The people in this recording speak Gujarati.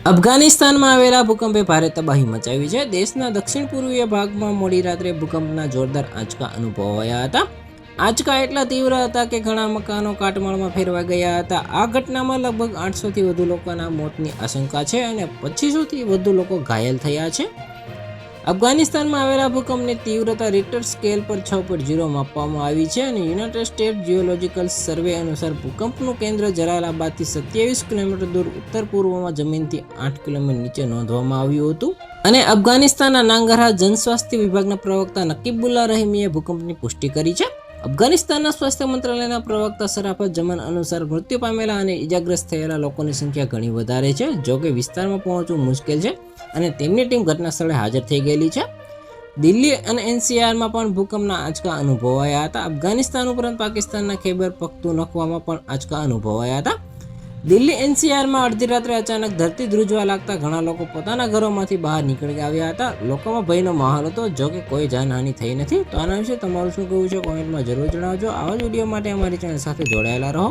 અફઘાનિસ્તાનમાં આવેલા ભૂકંપે ભારે તબાહી મચાવી છે. દેશના દક્ષિણ પૂર્વીય ભાગમાં મોડી રાત્રે ભૂકંપના જોરદાર આંચકા અનુભવાયા હતા. આંચકા એટલા તીવ્ર હતા કે ઘણા મકાનો કાટમાળમાં ફેરવાઈ ગયા હતા. આ ઘટનામાં લગભગ 800થી વધુ લોકોના મોતની આશંકા છે અને 2500થી વધુ લોકો ઘાયલ થયા છે. અફઘાનિસ્તાનમાં આવેલા ભૂકંપની તીવ્રતા રિક્ટર સ્કેલ પર 6.0 માપવામાં આવી છે અને યુનાઇટેડ સ્ટેટ જિયોલોજિકલ સર્વે અનુસાર ભૂકંપનું કેન્દ્ર જલાલાબાદથી 27 કિલોમીટર દૂર ઉત્તર પૂર્વમાં જમીનથી 8 કિલોમીટર નીચે નોંધવામાં આવ્યું હતું. અને અફઘાનિસ્તાનના નાંગરહાર જનસ્વાસ્થ્ય વિભાગના પ્રવક્તા નકીબુલ્લા રહીમીએ ભૂકંપની પુષ્ટિ કરી છે. અફઘાનિસ્તાનના સ્વાસ્થ્ય મંત્રાલયના પ્રવક્તા સરાફત જમાન અનુસાર મૃત્યુ પામેલા અને ઇજાગ્રસ્ત થયેલા લોકોની સંખ્યા ઘણી વધારે છે. જોકે વિસ્તારમાં પહોંચવું મુશ્કેલ છે અને તેમની ટીમ ઘટના સ્થળે હાજર થઈ ગયેલી છે. દિલ્હી અને એનસીઆરમાં પણ ભૂકંપના આંચકા અનુભવાયા હતા. અફઘાનિસ્તાન ઉપરાંત પાકિસ્તાનના ખૈબર પખ્તુનખ્વામાં પણ આંચકા અનુભવાયા હતા. દિલ્હી એનસીઆરમાં અડધી રાત્રે અચાનક ધરતી ધ્રુજવા લાગતા ઘણા લોકો પોતાના ઘરોમાંથી બહાર નીકળી આવ્યા હતા. લોકોમાં ભયનો માહોલ હતો. જોકે કોઈ જાનહાનિ થઈ નથી. તો આના વિશે તમારું શું કહેવું છે કોમેન્ટમાં જરૂર જણાવજો. આવા જ વિડીયો માટે અમારી ચેનલ સાથે જોડાયેલા રહો.